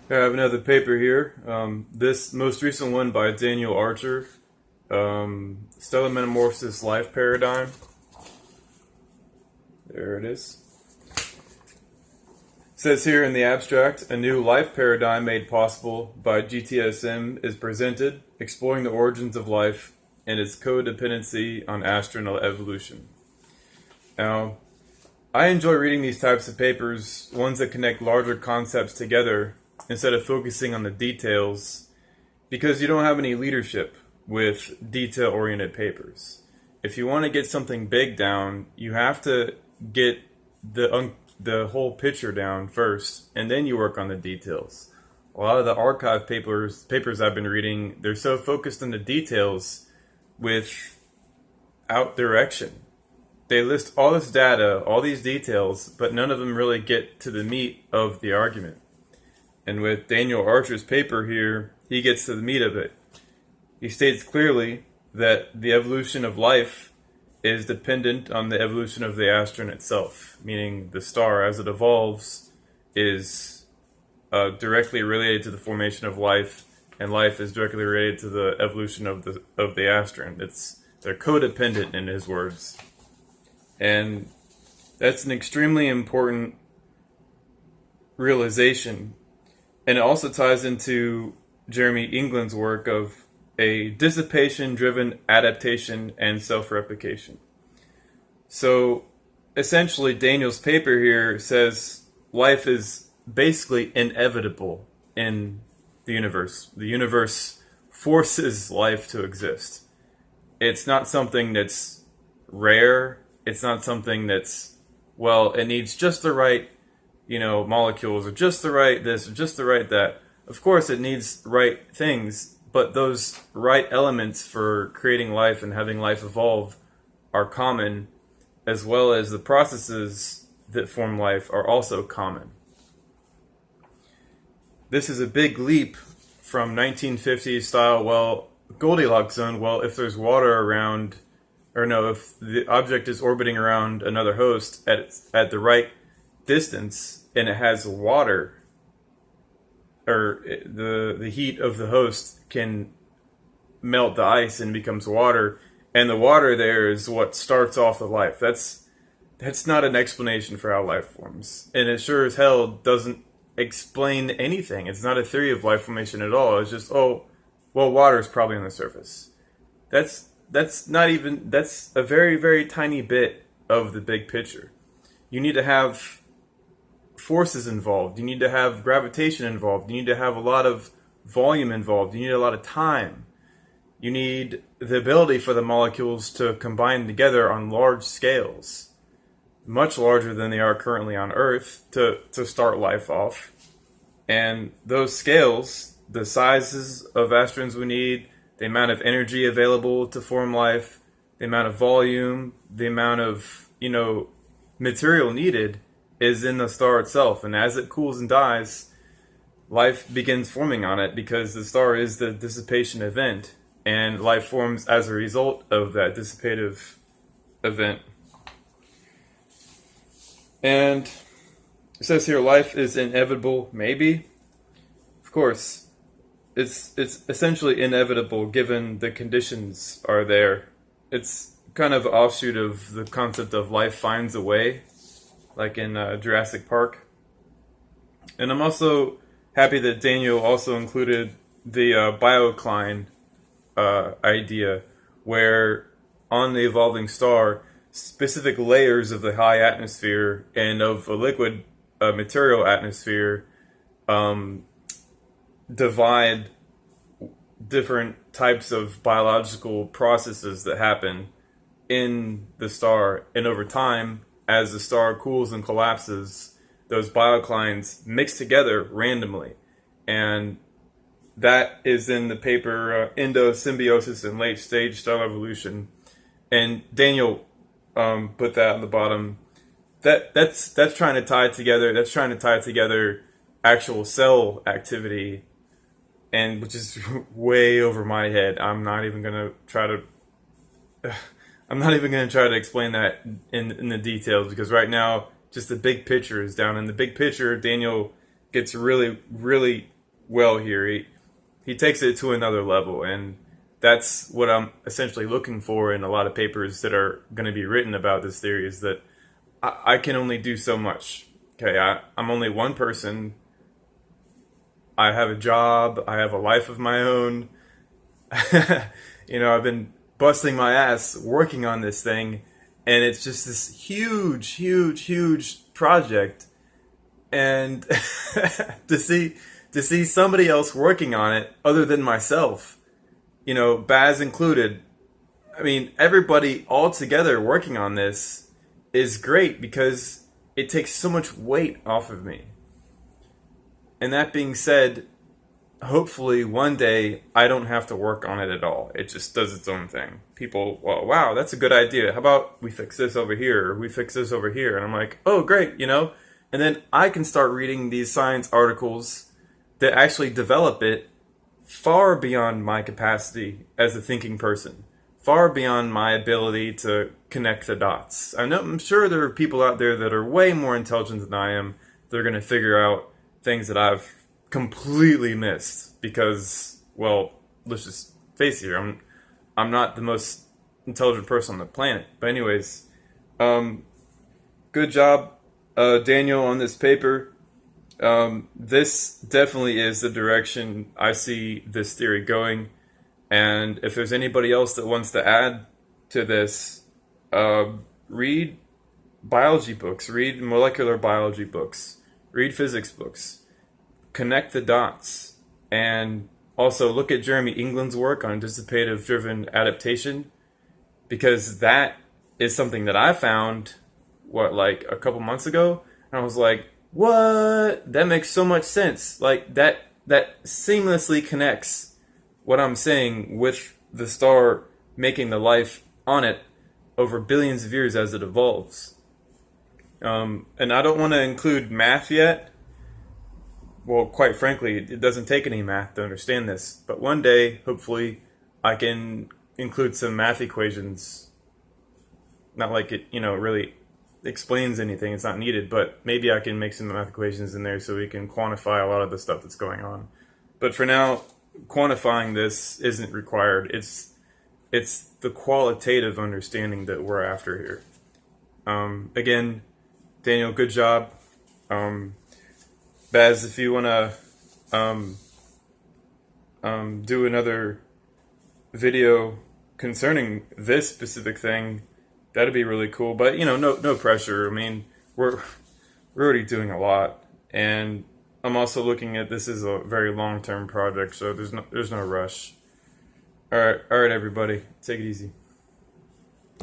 I have another paper here. This most recent one by Daniel Archer, Stellar Metamorphosis Life Paradigm. There it is. It says here in the abstract, a new life paradigm made possible by GTSM is presented, exploring the origins of life and its codependency on astral evolution. Now, I enjoy reading these types of papers, ones that connect larger concepts together instead of focusing on the details, because you don't have any leadership with detail-oriented papers. If you want to get something big down, you have to get the whole picture down first, and then you work on the details. A lot of the archive papers I've been reading, they're so focused on the details without direction. They list all this data, all these details, but none of them really get to the meat of the argument. And with Daniel Archer's paper here, he gets to the meat of it. He states clearly that the evolution of life is dependent on the evolution of the astron itself, meaning the star as it evolves is directly related to the formation of life, and life is directly related to the evolution of the astron. They're codependent in his words. And that's an extremely important realization. And it also ties into Jeremy England's work of a dissipation-driven adaptation and self-replication. So essentially, Daniel's paper here says life is basically inevitable in the universe. The universe forces life to exist. It's not something that's rare. It's not something that's, well, it needs just the right, molecules, or just the right this, or just the right that. Of course, it needs right things, but those right elements for creating life and having life evolve are common, as well as the processes that form life are also common. This is a big leap from 1950s style, well, Goldilocks zone, well, if there's water around, or no, if the object is orbiting around another host at the right distance and it has water, or the heat of the host can melt the ice and becomes water, and the water there is what starts off the life. That's not an explanation for how life forms, and it sure as hell doesn't explain anything. It's not a theory of life formation at all. It's just, oh, well, water is probably on the surface. That's not even, that's a very, very tiny bit of the big picture. You need to have forces involved. You need to have gravitation involved. You need to have a lot of volume involved. You need a lot of time. You need the ability for the molecules to combine together on large scales, much larger than they are currently on Earth, to start life off. And those scales, the sizes of astrons we need, the amount of energy available to form life, the amount of volume, the amount of, material needed is in the star itself. And as it cools and dies, life begins forming on it, because the star is the dissipation event, and life forms as a result of that dissipative event. And it says here, life is inevitable, maybe. Of course, it's essentially inevitable given the conditions are there. It's kind of an offshoot of the concept of life finds a way, like in Jurassic Park. And I'm also happy that Daniel also included the biocline idea, where on the evolving star, specific layers of the high atmosphere and of a liquid material atmosphere divide different types of biological processes that happen in the star. And over time, as the star cools and collapses, those bioclines mix together randomly. And that is in the paper Endosymbiosis and Late Stage Stellar Evolution. And Daniel put that on the bottom. That's trying to tie together. That's trying to tie together actual cell activity, and which is way over my head. I'm not even gonna try to explain that in the details, because right now just the big picture is down. In the big picture, Daniel gets really, really well here. He takes it to another level, and that's what I'm essentially looking for in a lot of papers that are going to be written about this theory. Is that I can only do so much. Okay, I'm only one person. I have a job. I have a life of my own. I've been busting my ass working on this thing, and it's just this huge, huge, huge project. And to see somebody else working on it other than myself, Baz included. I mean, everybody all together working on this is great because it takes so much weight off of me. And that being said, hopefully one day I don't have to work on it at all. It just does its own thing. People, well, wow, that's a good idea. How about we fix this over here, or we fix this over here? And I'm like, oh, great, And then I can start reading these science articles that actually develop it far beyond my capacity as a thinking person, far beyond my ability to connect the dots. I'm sure there are people out there that are way more intelligent than I am. They're going to figure out things that I've completely missed because, well, let's just face it here, I'm not the most intelligent person on the planet. But anyways, good job, Daniel, on this paper. This definitely is the direction I see this theory going. And if there's anybody else that wants to add to this, read biology books, read molecular biology books, read physics books, connect the dots, and also look at Jeremy England's work on dissipative-driven adaptation, because that is something that I found, like a couple months ago, and I was like, what? That makes so much sense. Like, that seamlessly connects what I'm saying with the star making the life on it over billions of years as it evolves. And I don't want to include math yet. Well, quite frankly, it doesn't take any math to understand this. But one day, hopefully, I can include some math equations. Not like it, really explains anything. It's not needed. But maybe I can make some math equations in there so we can quantify a lot of the stuff that's going on. But for now, quantifying this isn't required. It's the qualitative understanding that we're after here. Again, Daniel, good job. Baz, if you want to do another video concerning this specific thing, that'd be really cool. But no pressure. I mean, we're already doing a lot, and I'm also looking at this as a very long-term project, so there's no rush. All right, everybody, take it easy.